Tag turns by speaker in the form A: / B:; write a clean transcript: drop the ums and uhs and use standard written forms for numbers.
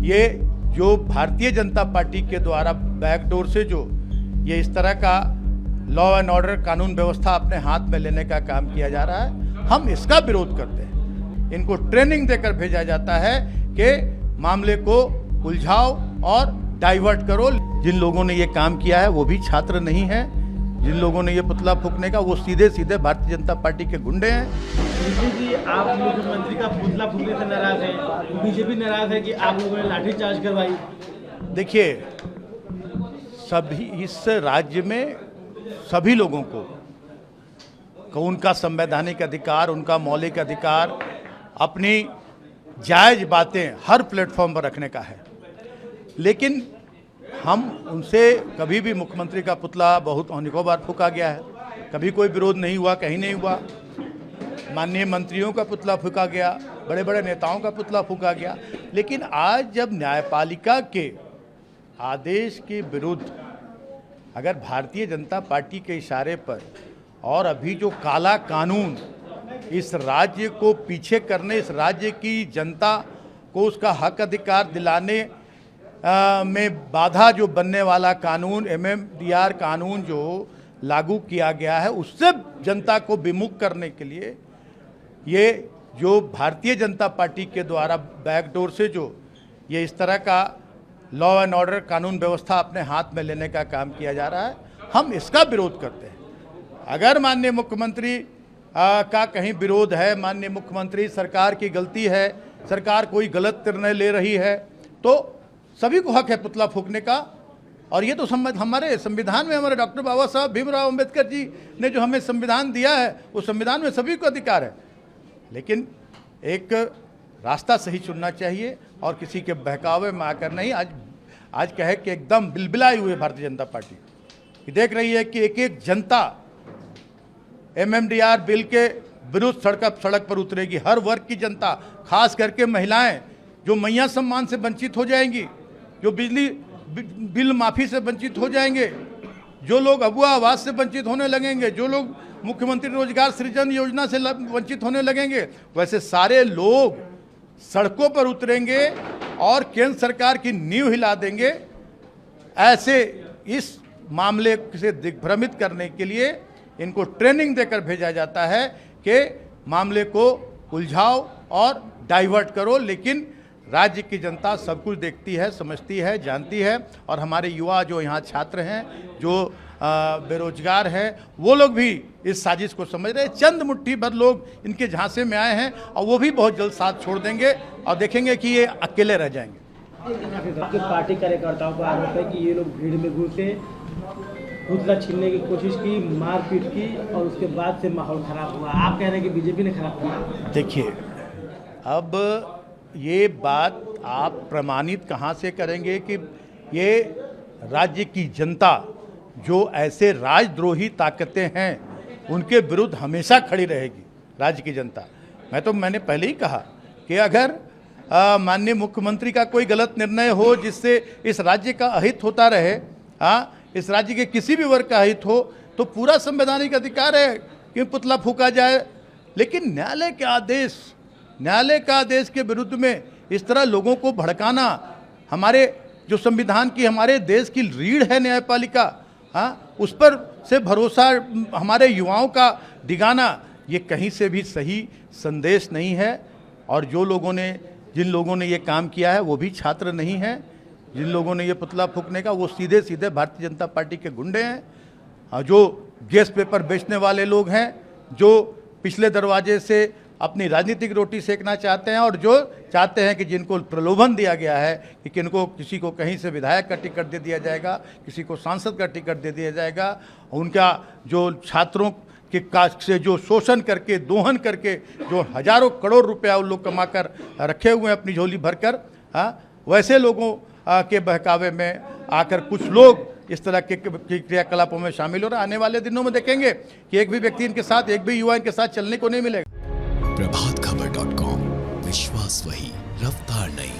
A: ये जो भारतीय जनता पार्टी के द्वारा बैकडोर से जो ये इस तरह का लॉ एंड ऑर्डर कानून व्यवस्था अपने हाथ में लेने का काम किया जा रहा है, हम इसका विरोध करते हैं। इनको ट्रेनिंग देकर भेजा जाता है कि मामले को उलझाओ और डाइवर्ट करो। जिन लोगों ने ये काम किया है वो भी छात्र नहीं है, जिन लोगों ने ये पुतला फूंकने का वो सीधे सीधे भारतीय जनता पार्टी के गुंडे हैं।
B: जी, आप मुख्यमंत्री का पुतला फूंकने से नाराज है, बीजेपी नाराज है कि आप लोगों ने लाठीचार्ज करवाई।
A: देखिए, सभी इस राज्य में सभी लोगों को उनका संवैधानिक अधिकार, उनका मौलिक अधिकार, अपनी जायज बातें हर प्लेटफॉर्म पर रखने का है। लेकिन हम उनसे कभी भी मुख्यमंत्री का पुतला बहुत अनेकों बार फूंका गया है, कभी कोई विरोध नहीं हुआ, कहीं नहीं हुआ। माननीय मंत्रियों का पुतला फूंका गया, बड़े बड़े नेताओं का पुतला फूंका गया। लेकिन आज जब न्यायपालिका के आदेश के विरुद्ध अगर भारतीय जनता पार्टी के इशारे पर और अभी जो काला कानून इस राज्य को पीछे करने, इस राज्य की जनता को उसका हक अधिकार दिलाने में बाधा जो बनने वाला कानून MMDR कानून जो लागू किया गया है, उससे जनता को विमुख करने के लिए ये जो भारतीय जनता पार्टी के द्वारा बैकडोर से जो ये इस तरह का लॉ एंड ऑर्डर कानून व्यवस्था अपने हाथ में लेने का काम किया जा रहा है, हम इसका विरोध करते हैं। अगर माननीय मुख्यमंत्री का कहीं विरोध है, माननीय मुख्यमंत्री सरकार की गलती है, सरकार कोई गलत निर्णय ले रही है, तो सभी को हक है पुतला फूंकने का। और ये तो हमारे संविधान में, हमारे डॉक्टर बाबा साहब भीमराव अंबेडकर जी ने जो हमें संविधान दिया है, उस संविधान में सभी को अधिकार है। लेकिन एक रास्ता सही चुनना चाहिए और किसी के बहकावे में आकर नहीं। आज कहे कि एकदम बिलबिलाई हुए भारतीय जनता पार्टी कि देख रही है कि एक एक जनता MMDR बिल के विरुद्ध सड़क पर उतरेगी। हर वर्ग की जनता, खास करके महिलाएं जो मैया सम्मान से वंचित हो जाएंगी, जो बिजली बिल माफ़ी से वंचित हो जाएंगे, जो लोग अबुआ आवास से वंचित होने लगेंगे, जो लोग मुख्यमंत्री रोजगार सृजन योजना से वंचित होने लगेंगे, वैसे सारे लोग सड़कों पर उतरेंगे और केंद्र सरकार की नींव हिला देंगे। ऐसे इस मामले से दिग्भ्रमित करने के लिए इनको ट्रेनिंग देकर भेजा जाता है कि मामले को उलझाओ और डाइवर्ट करो। लेकिन राज्य की जनता सब कुछ देखती है, समझती है, जानती है। और हमारे युवा जो यहाँ छात्र हैं, जो बेरोजगार हैं, वो लोग भी इस साजिश को समझ रहे हैं। चंद मुट्ठी भर लोग इनके झांसे में आए हैं और वो भी बहुत जल्द साथ छोड़ देंगे और देखेंगे कि ये अकेले रह जाएंगे।
B: आपकी पार्टी कार्यकर्ताओं का आरोप है कि ये लोग भीड़ में घुसे, पुतला छीनने की कोशिश की, मारपीट की और उसके बाद से माहौल खराब हुआ। आप कह रहे हैं कि बीजेपी ने खराब किया।
A: देखिए, अब ये बात आप प्रमाणित कहाँ से करेंगे कि ये राज्य की जनता जो ऐसे राजद्रोही ताकतें हैं उनके विरुद्ध हमेशा खड़ी रहेगी। राज्य की जनता, मैंने पहले ही कहा कि अगर माननीय मुख्यमंत्री का कोई गलत निर्णय हो जिससे इस राज्य का अहित होता रहे, इस राज्य के किसी भी वर्ग का हित हो, तो पूरा संवैधानिक अधिकार है कि पुतला फूंका जाए। लेकिन न्यायालय का आदेश के विरुद्ध में इस तरह लोगों को भड़काना, हमारे जो संविधान की, हमारे देश की रीढ़ है न्यायपालिका, उस पर से भरोसा हमारे युवाओं का डिगाना, ये कहीं से भी सही संदेश नहीं है। और जिन लोगों ने ये काम किया है वो भी छात्र नहीं हैं, जिन लोगों ने ये पुतला फूंकने का वो सीधे सीधे भारतीय जनता पार्टी के गुंडे हैं, जो गैस पेपर बेचने वाले लोग हैं, जो पिछले दरवाजे से अपनी राजनीतिक रोटी सेकना चाहते हैं और जो चाहते हैं कि जिनको प्रलोभन दिया गया है कि किसी को कहीं से विधायक का टिकट दे दिया जाएगा, किसी को सांसद का टिकट दे दिया जाएगा, उनका जो छात्रों के कास्ट से जो शोषण करके, दोहन करके जो हजारों करोड़ रुपया उन लोग कमा कर रखे हुए हैं अपनी झोली भरकर, वैसे लोगों के बहकावे में आकर कुछ लोग इस तरह के क्रियाकलापों में शामिल हो रहे हैं। आने वाले दिनों में देखेंगे कि एक भी व्यक्ति इनके साथ, एक भी युवा इनके साथ चलने को नहीं मिलेगा।
C: प्रभातखबर.com, विश्वास वही, रफ्तार नहीं।